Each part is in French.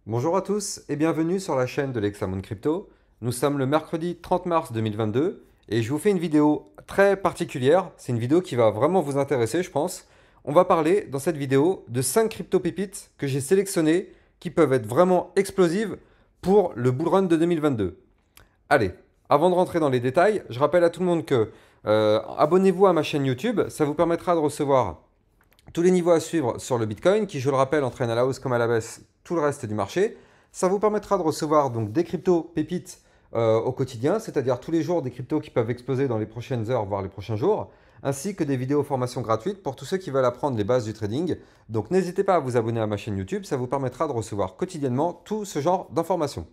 Bonjour à tous et bienvenue sur la chaîne de l'Hexamone Crypto. Nous sommes le mercredi 30 mars 2022 et je vous fais une vidéo très particulière. C'est une vidéo qui va vraiment vous intéresser, je pense. On va parler dans cette vidéo de 5 crypto pépites que j'ai sélectionnées qui peuvent être vraiment explosives pour le bull run de 2022. Allez, avant de rentrer dans les détails, je rappelle à tout le monde que abonnez-vous à ma chaîne YouTube, ça vous permettra de recevoir tous les niveaux à suivre sur le Bitcoin, qui, je le rappelle, entraîne à la hausse comme à la baisse tout le reste du marché. Ça vous permettra de recevoir donc des cryptos pépites au quotidien, c'est-à-dire tous les jours des cryptos qui peuvent exploser dans les prochaines heures, voire les prochains jours, ainsi que des vidéos formation gratuites pour tous ceux qui veulent apprendre les bases du trading. Donc n'hésitez pas à vous abonner à ma chaîne YouTube, ça vous permettra de recevoir quotidiennement tout ce genre d'informations.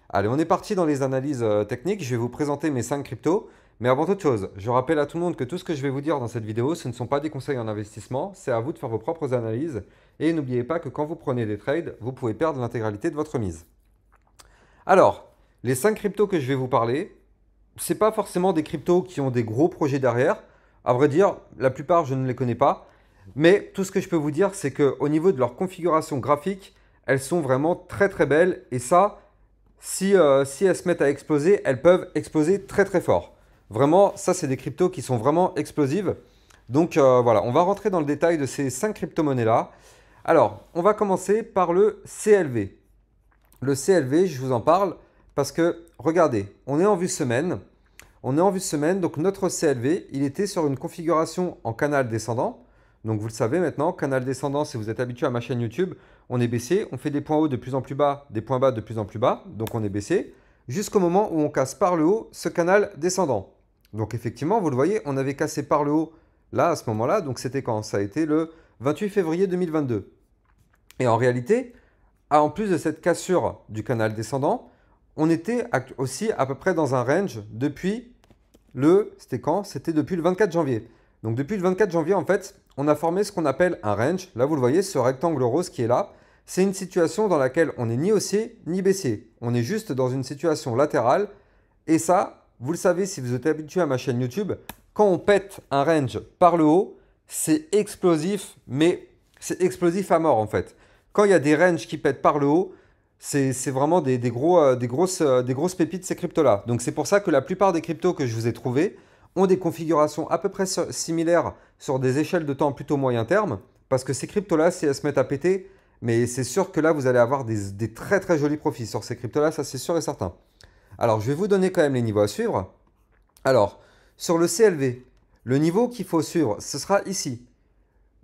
Allez, on est parti dans les analyses techniques. Je vais vous présenter mes 5 cryptos. Mais avant toute chose, je rappelle à tout le monde que tout ce que je vais vous dire dans cette vidéo, ce ne sont pas des conseils en investissement, c'est à vous de faire vos propres analyses. Et n'oubliez pas que quand vous prenez des trades, vous pouvez perdre l'intégralité de votre mise. Alors, les 5 cryptos que je vais vous parler, ce n'est pas forcément des cryptos qui ont des gros projets derrière. À vrai dire, la plupart, je ne les connais pas. Mais tout ce que je peux vous dire, c'est qu'au niveau de leur configuration graphique, elles sont vraiment très très belles. Et ça, si elles se mettent à exploser, elles peuvent exploser très très fort. Vraiment, ça, c'est des cryptos qui sont vraiment explosives. Donc voilà, on va rentrer dans le détail de ces 5 crypto-monnaies-là. Alors, on va commencer par le CLV. Le CLV, je vous en parle parce que, regardez, on est en vue semaine. On est en vue semaine, donc notre CLV, il était sur une configuration en canal descendant. Donc vous le savez maintenant, canal descendant, si vous êtes habitué à ma chaîne YouTube, on est baissier, on fait des points hauts de plus en plus bas, des points bas de plus en plus bas, donc on est baissier, jusqu'au moment où on casse par le haut ce canal descendant. Donc effectivement, vous le voyez, on avait cassé par le haut là, à ce moment-là, donc c'était quand? Ça a été le 28 février 2022. Et en réalité, en plus de cette cassure du canal descendant, on était aussi à peu près dans un range depuis c'était quand? C'était depuis le 24 janvier. Donc depuis le 24 janvier, en fait, on a formé ce qu'on appelle un range. Là, vous le voyez, ce rectangle rose qui est là, c'est une situation dans laquelle on n'est ni haussier ni baissier. On est juste dans une situation latérale. Et ça, vous le savez si vous êtes habitué à ma chaîne YouTube, quand on pète un range par le haut, c'est explosif, mais c'est explosif à mort en fait. Quand il y a des ranges qui pètent par le haut, c'est vraiment des grosses pépites ces cryptos-là. Donc c'est pour ça que la plupart des cryptos que je vous ai trouvés ont des configurations à peu près similaires sur des échelles de temps plutôt moyen terme. Parce que ces cryptos-là, si elles se mettent à péter, mais c'est sûr que là, vous allez avoir des très très jolis profits sur ces cryptos-là, ça c'est sûr et certain. Alors, je vais vous donner quand même les niveaux à suivre. Alors, sur le CLV, le niveau qu'il faut suivre, ce sera ici.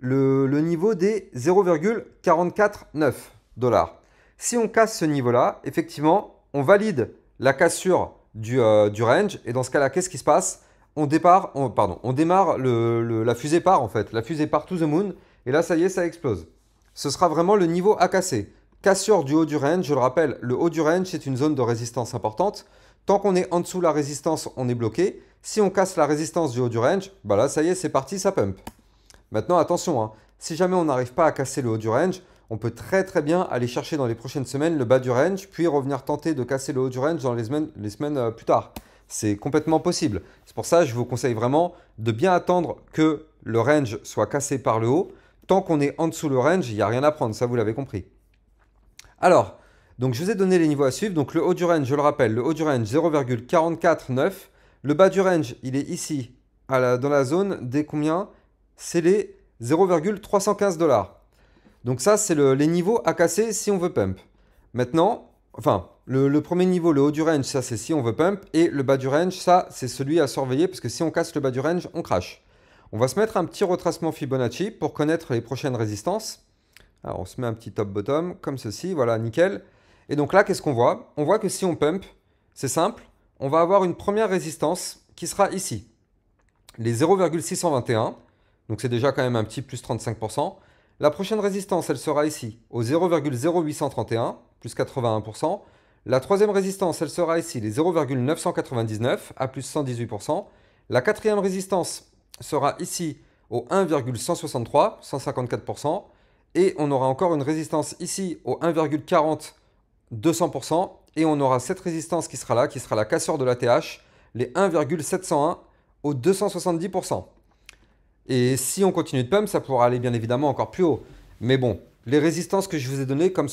Le niveau des 0,449 dollars. Si on casse ce niveau-là, effectivement, on valide la cassure du range. Et dans ce cas-là, qu'est-ce qui se passe? On démarre la fusée part en fait. La fusée part to the moon. Et là, ça y est, ça explose. Ce sera vraiment le niveau à casser. Cassure du haut du range, je le rappelle, le haut du range, c'est une zone de résistance importante. Tant qu'on est en dessous de la résistance, on est bloqué. Si on casse la résistance du haut du range, bah là, ça y est, c'est parti, ça pump. Maintenant, attention, hein, si jamais on n'arrive pas à casser le haut du range, on peut très très bien aller chercher dans les prochaines semaines le bas du range, puis revenir tenter de casser le haut du range dans les semaines plus tard. C'est complètement possible. C'est pour ça que je vous conseille vraiment de bien attendre que le range soit cassé par le haut. Tant qu'on est en dessous le range, il n'y a rien à prendre, ça vous l'avez compris. Alors, donc je vous ai donné les niveaux à suivre. Donc le haut du range, je le rappelle, le haut du range 0,449. Le bas du range, il est ici, dans la zone des combien? C'est les 0,315 dollars. Donc ça, c'est les niveaux à casser si on veut pump. Maintenant, enfin, le premier niveau, le haut du range, ça c'est si on veut pump. Et le bas du range, ça c'est celui à surveiller parce que si on casse le bas du range, on crash. On va se mettre un petit retracement Fibonacci pour connaître les prochaines résistances. Alors on se met un petit top-bottom comme ceci, voilà, nickel. Et donc là, qu'est-ce qu'on voit? On voit que si on pump, c'est simple, on va avoir une première résistance qui sera ici. Les 0,621, donc c'est déjà quand même un petit plus 35%. La prochaine résistance, elle sera ici, au 0,0831, plus 81%. La troisième résistance, elle sera ici, les 0,999, à plus 118%. La quatrième résistance sera ici, au 1,163, 154%. Et on aura encore une résistance ici, au 1,40, 200%. Et on aura cette résistance qui sera là, qui sera la cassure de l'ATH, les 1,701 au 270%. Et si on continue de pump, ça pourra aller bien évidemment encore plus haut. Mais bon, Les résistances que je vous ai données, comme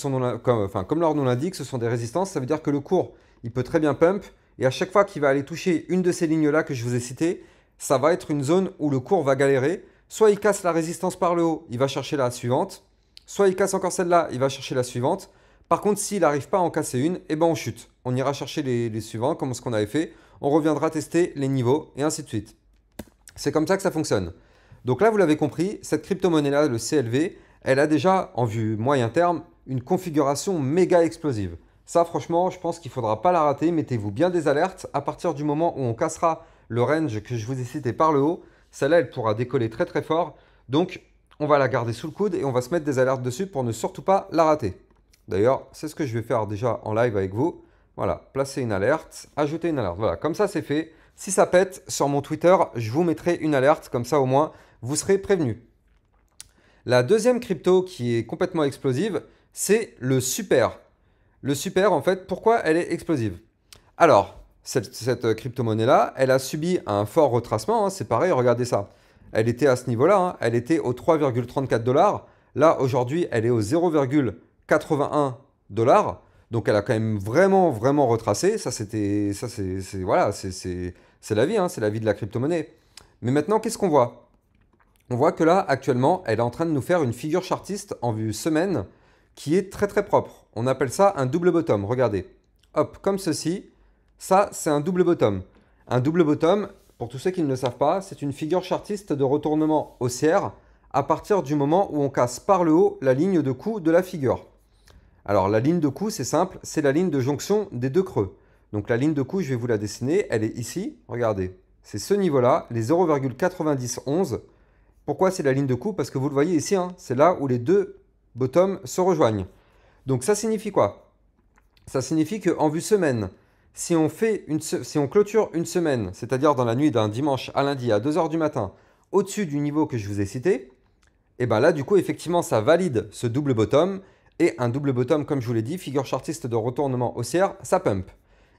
leur nom l'indique, ce sont des résistances. Ça veut dire que le cours, il peut très bien pump. Et à chaque fois qu'il va aller toucher une de ces lignes-là que je vous ai citées, ça va être une zone où le cours va galérer. Soit il casse la résistance par le haut, il va chercher la suivante. Soit il casse encore celle-là, il va chercher la suivante. Par contre, s'il n'arrive pas à en casser une, eh ben on chute. On ira chercher les suivants, comme ce qu'on avait fait. On reviendra tester les niveaux, et ainsi de suite. C'est comme ça que ça fonctionne. Donc là, vous l'avez compris, cette crypto-monnaie-là, le CLV, elle a déjà, en vue moyen terme, une configuration méga explosive. Ça, franchement, je pense qu'il ne faudra pas la rater. Mettez-vous bien des alertes. À partir du moment où on cassera le range que je vous ai cité par le haut, celle-là, elle pourra décoller très très fort. Donc, on va la garder sous le coude et on va se mettre des alertes dessus pour ne surtout pas la rater. D'ailleurs, c'est ce que je vais faire déjà en live avec vous. Voilà, placer une alerte, ajouter une alerte. Voilà, comme ça, c'est fait. Si ça pète, sur mon Twitter, je vous mettrai une alerte. Comme ça, au moins, vous serez prévenus. La deuxième crypto qui est complètement explosive, c'est le super. Le super, en fait, pourquoi elle est explosive? Alors, cette crypto-monnaie-là, elle a subi un fort retracement. Hein, c'est pareil, regardez ça. Elle était à ce niveau-là. Hein, elle était aux 3,34 $. Là, aujourd'hui, elle est aux 0,81 $. Donc, elle a quand même vraiment, vraiment retracé. Ça, voilà, c'est la vie. Hein, c'est la vie de la crypto-monnaie. Mais maintenant, qu'est-ce qu'on voit? On voit que là, actuellement, elle est en train de nous faire une figure chartiste en vue semaine qui est très très propre. On appelle ça un double bottom. Regardez. Hop, comme ceci. Ça, c'est un double bottom. Un double bottom, pour tous ceux qui ne le savent pas, c'est une figure chartiste de retournement haussière à partir du moment où on casse par le haut la ligne de coup de la figure. Alors, la ligne de coup, c'est simple, c'est la ligne de jonction des deux creux. Donc, la ligne de coup, je vais vous la dessiner. Elle est ici. Regardez. C'est ce niveau-là, les 0,9011. Pourquoi c'est la ligne de coup? Parce que vous le voyez ici, hein, c'est là où les deux bottoms se rejoignent. Donc ça signifie quoi? Ça signifie qu'en vue semaine, si on clôture une semaine, c'est-à-dire dans la nuit d'un dimanche à lundi à 2 h du matin, au-dessus du niveau que je vous ai cité, et bien là du coup effectivement ça valide ce double bottom, et un double bottom comme je vous l'ai dit, figure chartiste de retournement haussière, ça pump.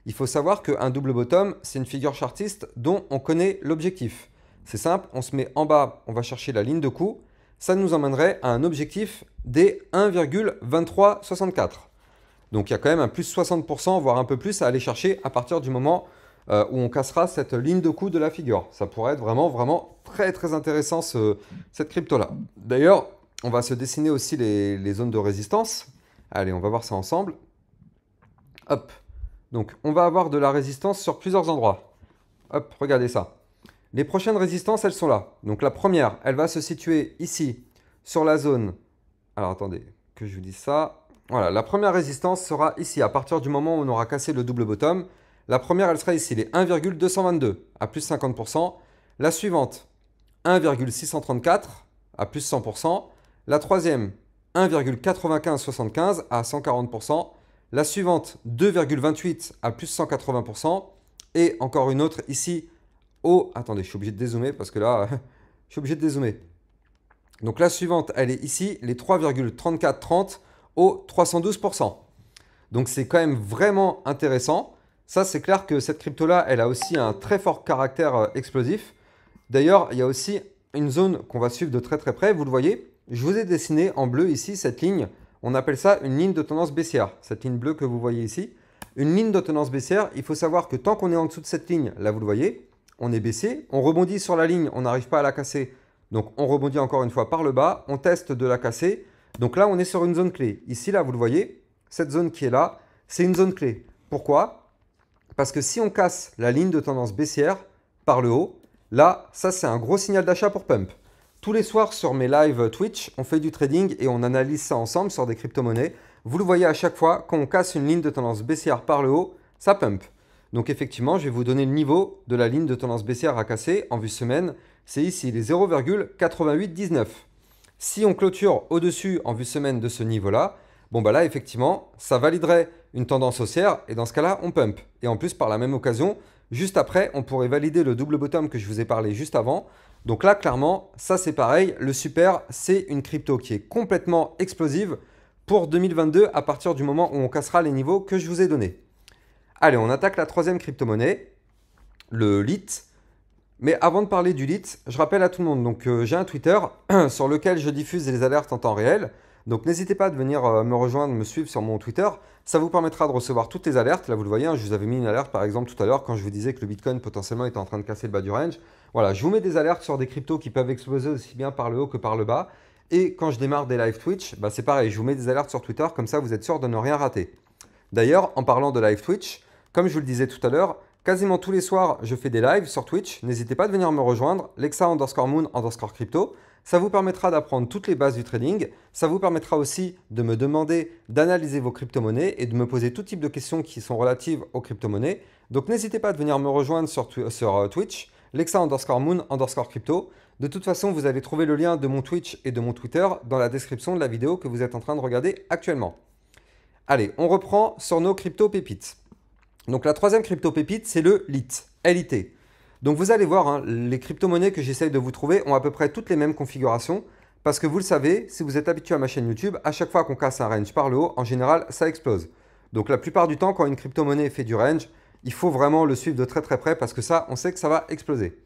Il faut savoir qu'un double bottom, c'est une figure chartiste dont on connaît l'objectif. C'est simple, on se met en bas, on va chercher la ligne de coup. Ça nous emmènerait à un objectif des 1,2364. Donc il y a quand même un plus 60%, voire un peu plus à aller chercher à partir du moment où on cassera cette ligne de coup de la figure. Ça pourrait être vraiment, vraiment très, très intéressant cette crypto-là. D'ailleurs, on va se dessiner aussi les zones de résistance. Allez, on va voir ça ensemble. Hop. Donc on va avoir de la résistance sur plusieurs endroits. Hop, regardez ça. Les prochaines résistances, elles sont là. Donc la première, elle va se situer ici, sur la zone... Alors attendez, que je vous dise ça. Voilà, la première résistance sera ici, à partir du moment où on aura cassé le double bottom. La première, elle sera ici, les 1,222 à plus 50%. La suivante, 1,634 à plus 100%. La troisième, 1,9575 à 140%. La suivante, 2,28 à plus 180%. Et encore une autre ici, attendez, je suis obligé de dézoomer parce que là, je suis obligé de dézoomer. Donc la suivante, elle est ici, les 3,3430 au 312%. Donc c'est quand même vraiment intéressant. Ça, c'est clair que cette crypto-là, elle a aussi un très fort caractère explosif. D'ailleurs, il y a aussi une zone qu'on va suivre de très très près. Vous le voyez, je vous ai dessiné en bleu ici cette ligne. On appelle ça une ligne de tendance baissière. Cette ligne bleue que vous voyez ici. Une ligne de tendance baissière, il faut savoir que tant qu'on est en dessous de cette ligne, là vous le voyez, on est baissé, on rebondit sur la ligne, on n'arrive pas à la casser, donc on rebondit encore une fois par le bas, on teste de la casser, donc là on est sur une zone clé. Ici là vous le voyez, cette zone qui est là, c'est une zone clé. Pourquoi? Parce que si on casse la ligne de tendance baissière par le haut, là ça c'est un gros signal d'achat pour pump. Tous les soirs sur mes lives Twitch, on fait du trading et on analyse ça ensemble sur des crypto-monnaies. Vous le voyez à chaque fois, quand on casse une ligne de tendance baissière par le haut, ça pump. Donc effectivement, je vais vous donner le niveau de la ligne de tendance baissière à casser en vue semaine. C'est ici, les 0,8819. Si on clôture au-dessus en vue semaine de ce niveau-là, bon bah là effectivement, ça validerait une tendance haussière et dans ce cas-là, on pump. Et en plus, par la même occasion, juste après, on pourrait valider le double bottom que je vous ai parlé juste avant. Donc là, clairement, ça c'est pareil. Le super, c'est une crypto qui est complètement explosive pour 2022 à partir du moment où on cassera les niveaux que je vous ai donnés. Allez, on attaque la troisième crypto-monnaie, le LIT. Mais avant de parler du LIT, je rappelle à tout le monde, donc j'ai un Twitter sur lequel je diffuse les alertes en temps réel. Donc n'hésitez pas à venir me rejoindre, me suivre sur mon Twitter. Ça vous permettra de recevoir toutes les alertes. Là, vous le voyez, hein, je vous avais mis une alerte par exemple tout à l'heure quand je vous disais que le Bitcoin potentiellement était en train de casser le bas du range. Voilà, je vous mets des alertes sur des cryptos qui peuvent exploser aussi bien par le haut que par le bas. Et quand je démarre des live Twitch, bah, c'est pareil, je vous mets des alertes sur Twitter, comme ça vous êtes sûr de ne rien rater. D'ailleurs, en parlant de live Twitch, comme je vous le disais tout à l'heure, quasiment tous les soirs, je fais des lives sur Twitch. N'hésitez pas à venir me rejoindre, Lexa_Moon_Crypto. Ça vous permettra d'apprendre toutes les bases du trading. Ça vous permettra aussi de me demander d'analyser vos crypto-monnaies et de me poser tout type de questions qui sont relatives aux crypto-monnaies. Donc n'hésitez pas à venir me rejoindre sur Twitch, Lexa_Moon_Crypto. De toute façon, vous allez trouver le lien de mon Twitch et de mon Twitter dans la description de la vidéo que vous êtes en train de regarder actuellement. Allez, on reprend sur nos crypto-pépites. Donc la troisième crypto-pépite, c'est le LIT, LIT. Donc vous allez voir, hein, les crypto-monnaies que j'essaye de vous trouver ont à peu près toutes les mêmes configurations. Parce que vous le savez, si vous êtes habitué à ma chaîne YouTube, à chaque fois qu'on casse un range par le haut, en général, ça explose. Donc la plupart du temps, quand une crypto-monnaie fait du range, il faut vraiment le suivre de très très près parce que ça, on sait que ça va exploser.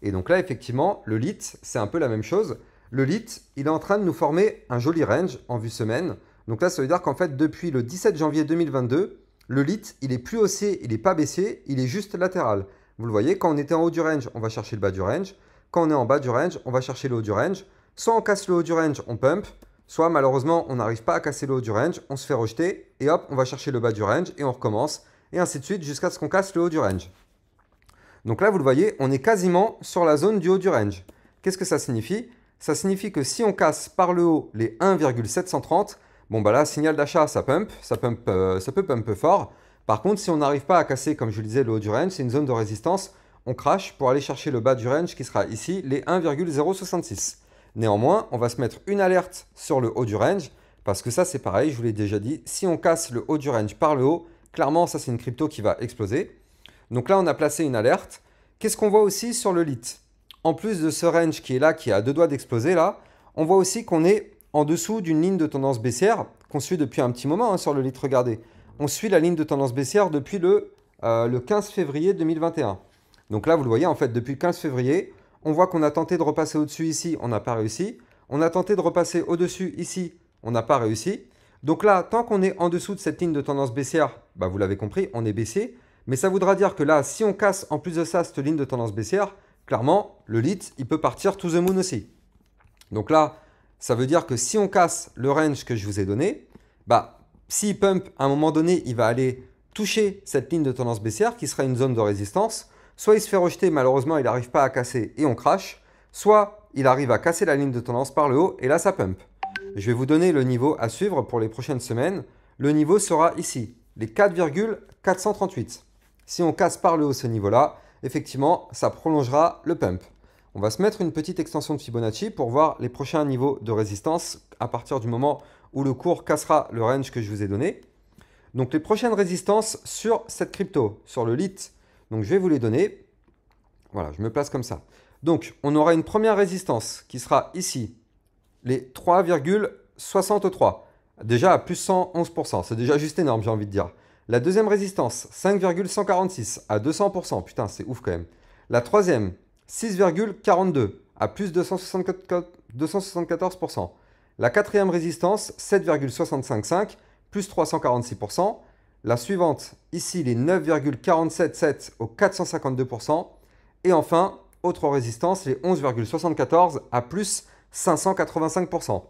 Et donc là, effectivement, le LIT, c'est un peu la même chose. Le LIT, il est en train de nous former un joli range en vue semaine. Donc là, ça veut dire qu'en fait, depuis le 17 janvier 2022, le LIT, il est plus haussier, il n'est pas baissier, il est juste latéral. Vous le voyez, quand on était en haut du range, on va chercher le bas du range. Quand on est en bas du range, on va chercher le haut du range. Soit on casse le haut du range, on pump. Soit malheureusement, on n'arrive pas à casser le haut du range, on se fait rejeter. Et hop, on va chercher le bas du range et on recommence. Et ainsi de suite jusqu'à ce qu'on casse le haut du range. Donc là, vous le voyez, on est quasiment sur la zone du haut du range. Qu'est-ce que ça signifie? Ça signifie que si on casse par le haut les 1,730, bon bah là, signal d'achat, ça peut pump fort. Par contre, si on n'arrive pas à casser, comme je le disais, le haut du range, c'est une zone de résistance, on crash pour aller chercher le bas du range qui sera ici, les 1,066. Néanmoins, on va se mettre une alerte sur le haut du range, parce que ça c'est pareil, je vous l'ai déjà dit, si on casse le haut du range par le haut, clairement ça c'est une crypto qui va exploser. Donc là, on a placé une alerte. Qu'est-ce qu'on voit aussi sur le LIT? En plus de ce range qui est là, qui est à deux doigts d'exploser là, on voit aussi qu'on est en dessous d'une ligne de tendance baissière qu'on suit depuis un petit moment, hein, sur le LIT. Regardez, on suit la ligne de tendance baissière depuis le 15 février 2021. Donc là, vous le voyez, en fait, depuis le 15 février, on voit qu'on a tenté de repasser au-dessus ici, on n'a pas réussi. On a tenté de repasser au-dessus ici, on n'a pas réussi. Donc là, tant qu'on est en dessous de cette ligne de tendance baissière, bah, vous l'avez compris, on est baissier. Mais ça voudra dire que là, si on casse en plus de ça cette ligne de tendance baissière, clairement, le LIT, il peut partir to the moon aussi. Donc là, ça veut dire que si on casse le range que je vous ai donné, bah, s'il pump, à un moment donné, il va aller toucher cette ligne de tendance baissière qui sera une zone de résistance. Soit il se fait rejeter, malheureusement, il n'arrive pas à casser et on crash. Soit il arrive à casser la ligne de tendance par le haut et là, ça pump. Je vais vous donner le niveau à suivre pour les prochaines semaines. Le niveau sera ici, les 4,438. Si on casse par le haut ce niveau-là, effectivement, ça prolongera le pump. On va se mettre une petite extension de Fibonacci pour voir les prochains niveaux de résistance à partir du moment où le cours cassera le range que je vous ai donné. Donc les prochaines résistances sur cette crypto, sur le LIT, donc je vais vous les donner. Voilà, je me place comme ça. Donc on aura une première résistance qui sera ici, les 3,63. Déjà à plus 111%, c'est déjà juste énorme, j'ai envie de dire. La deuxième résistance, 5,146 à 200%. Putain, c'est ouf quand même. La troisième, 6,42 à plus 274%. La quatrième résistance, 7,655 plus 346%. La suivante, ici, les 9,477 au 452%. Et enfin, autre résistance, les 11,74 à plus 585%.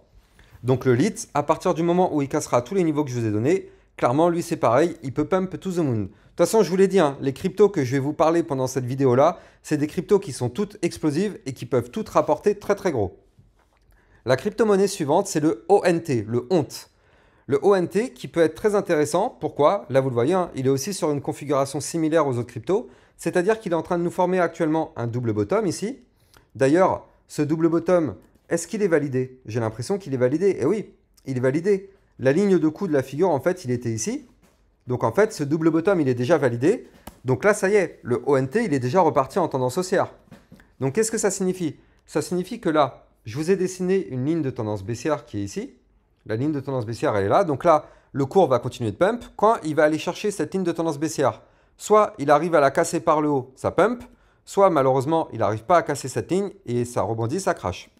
Donc le LIT, à partir du moment où il cassera tous les niveaux que je vous ai donnés, clairement, lui, c'est pareil, il peut pump to the moon. De toute façon, je vous l'ai dit, hein, les cryptos que je vais vous parler pendant cette vidéo-là, c'est des cryptos qui sont toutes explosives et qui peuvent toutes rapporter très très gros. La crypto-monnaie suivante, c'est le ONT, le HONT. Le ONT qui peut être très intéressant. Pourquoi? Là, vous le voyez, hein, il est aussi sur une configuration similaire aux autres cryptos. C'est-à-dire qu'il est en train de nous former actuellement un double bottom ici. D'ailleurs, ce double bottom, est-ce qu'il est validé? J'ai l'impression qu'il est validé. Et oui, il est validé. La ligne de coup de la figure, en fait, il était ici. Donc, en fait, ce double bottom, il est déjà validé. Donc là, ça y est, le ONT, il est déjà reparti en tendance haussière. Donc, qu'est-ce que ça signifie? Ça signifie que là, je vous ai dessiné une ligne de tendance baissière qui est ici. La ligne de tendance baissière, elle est là. Donc là, le cours va continuer de pump. Quand il va aller chercher cette ligne de tendance baissière, soit il arrive à la casser par le haut, ça pump. Soit, malheureusement, il n'arrive pas à casser cette ligne et ça rebondit, ça crash.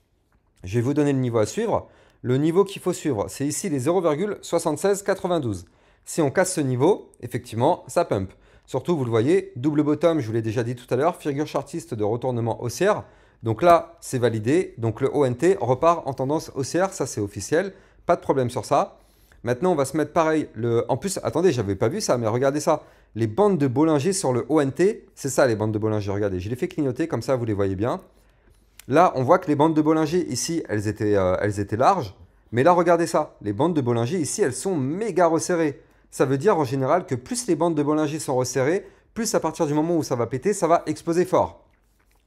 Je vais vous donner le niveau à suivre. Le niveau qu'il faut suivre, c'est ici les 0,7692. Si on casse ce niveau, effectivement, ça pump. Surtout, vous le voyez, double bottom, je vous l'ai déjà dit tout à l'heure, figure chartiste de retournement haussière. Donc là, c'est validé. Donc le ONT repart en tendance haussière, ça c'est officiel. Pas de problème sur ça. Maintenant, on va se mettre pareil. En plus, attendez, j'avais pas vu ça, mais regardez ça. Les bandes de Bollinger sur le ONT, c'est ça les bandes de Bollinger. Regardez, je les fais clignoter, comme ça vous les voyez bien. Là, on voit que les bandes de Bollinger, ici, elles étaient larges. Mais là, regardez ça. Les bandes de Bollinger, ici, elles sont méga resserrées. Ça veut dire en général que plus les bandes de Bollinger sont resserrées, plus à partir du moment où ça va péter, ça va exploser fort.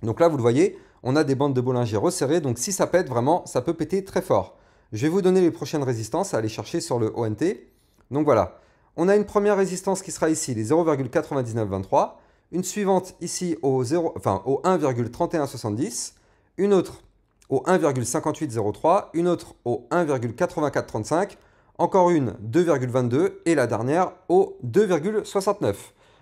Donc là, vous le voyez, on a des bandes de Bollinger resserrées. Donc si ça pète vraiment, ça peut péter très fort. Je vais vous donner les prochaines résistances à aller chercher sur le ONT. Donc voilà, on a une première résistance qui sera ici, les 0,9923. Une suivante ici au 1,3170. Une autre au 1,5803. Une autre au 1,8435. Encore une 2,22 et la dernière au 2,69.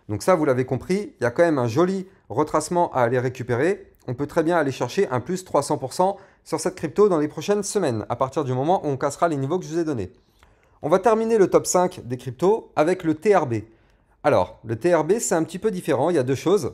Donc ça, vous l'avez compris, il y a quand même un joli retracement à aller récupérer. On peut très bien aller chercher un plus 300% sur cette crypto dans les prochaines semaines, à partir du moment où on cassera les niveaux que je vous ai donnés. On va terminer le top 5 des cryptos avec le TRB. Alors, le TRB, c'est un petit peu différent, il y a deux choses.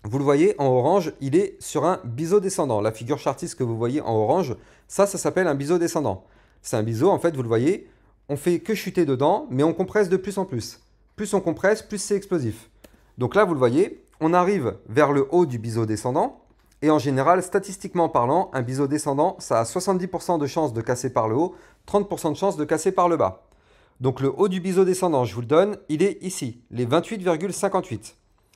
Vous le voyez, en orange, il est sur un biseau descendant. La figure chartiste que vous voyez en orange, ça s'appelle un biseau descendant. C'est un biseau, en fait, vous le voyez, on fait que chuter dedans, mais on compresse de plus en plus. Plus on compresse, plus c'est explosif. Donc là, vous le voyez, on arrive vers le haut du biseau descendant. Et en général, statistiquement parlant, un biseau descendant, ça a 70% de chances de casser par le haut, 30% de chances de casser par le bas. Donc le haut du biseau descendant, je vous le donne, il est ici, les 28,58.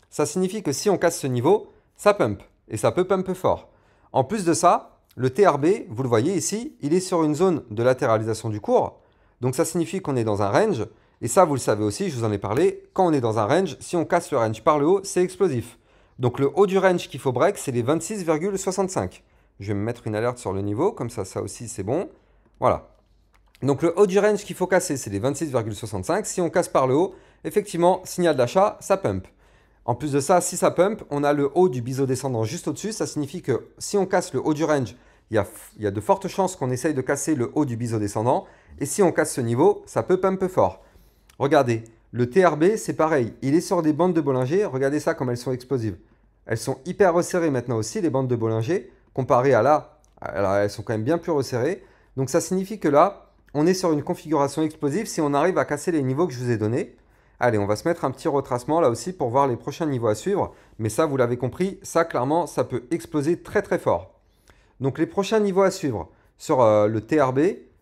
Ça signifie que si on casse ce niveau, ça pump. Et ça peut pump fort. En plus de ça, le TRB, vous le voyez ici, il est sur une zone de latéralisation du cours. Donc ça signifie qu'on est dans un range. Et ça, vous le savez aussi, je vous en ai parlé, quand on est dans un range, si on casse le range par le haut, c'est explosif. Donc le haut du range qu'il faut break, c'est les 26,65. Je vais me mettre une alerte sur le niveau, comme ça aussi c'est bon. Voilà. Donc le haut du range qu'il faut casser, c'est les 26,65. Si on casse par le haut, effectivement, signal d'achat, ça pump. En plus de ça, si ça pump, on a le haut du biseau descendant juste au-dessus. Ça signifie que si on casse le haut du range, il y a de fortes chances qu'on essaye de casser le haut du biseau descendant. Et si on casse ce niveau, ça peut pump fort. Regardez, le TRB, c'est pareil. Il est sur des bandes de Bollinger. Regardez ça comme elles sont explosives. Elles sont hyper resserrées maintenant aussi, les bandes de Bollinger. Comparées à là, alors elles sont quand même bien plus resserrées. Donc ça signifie que là, on est sur une configuration explosive si on arrive à casser les niveaux que je vous ai donnés. Allez, on va se mettre un petit retracement là aussi pour voir les prochains niveaux à suivre. Mais ça, vous l'avez compris, ça clairement, ça peut exploser très très fort. Donc les prochains niveaux à suivre sur le TRB,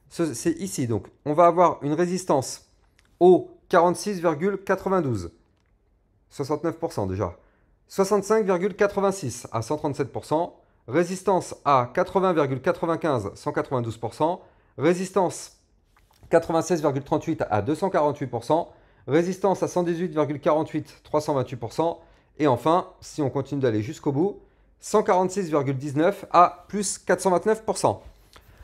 c'est ici. Donc on va avoir une résistance au 46,92. 69% déjà. 65,86 à 137%. Résistance à 80,95, 192%. Résistance 96,38 à 248%. Résistance à 118,48, 328%. Et enfin, si on continue d'aller jusqu'au bout, 146,19 à plus 429%.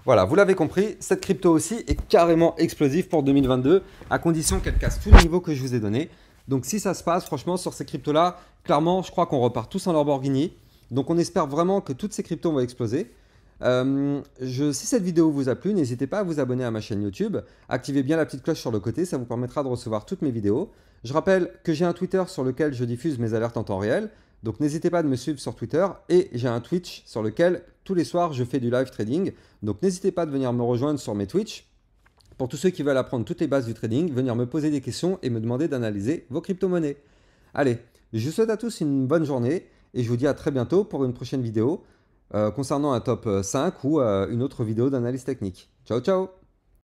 Voilà, vous l'avez compris, cette crypto aussi est carrément explosive pour 2022, à condition qu'elle casse tous les niveaux que je vous ai donnés. Donc si ça se passe, franchement, sur ces cryptos-là, clairement, je crois qu'on repart tous en Lamborghini. Donc on espère vraiment que toutes ces cryptos vont exploser. Si cette vidéo vous a plu, n'hésitez pas à vous abonner à ma chaîne YouTube. Activez bien la petite cloche sur le côté, ça vous permettra de recevoir toutes mes vidéos. Je rappelle que j'ai un Twitter sur lequel je diffuse mes alertes en temps réel. Donc n'hésitez pas de me suivre sur Twitter. Et j'ai un Twitch sur lequel tous les soirs je fais du live trading. Donc n'hésitez pas de venir me rejoindre sur mes Twitch. Pour tous ceux qui veulent apprendre toutes les bases du trading, venir me poser des questions et me demander d'analyser vos crypto-monnaies. Allez, je vous souhaite à tous une bonne journée et je vous dis à très bientôt pour une prochaine vidéo concernant un top 5 ou une autre vidéo d'analyse technique. Ciao, ciao!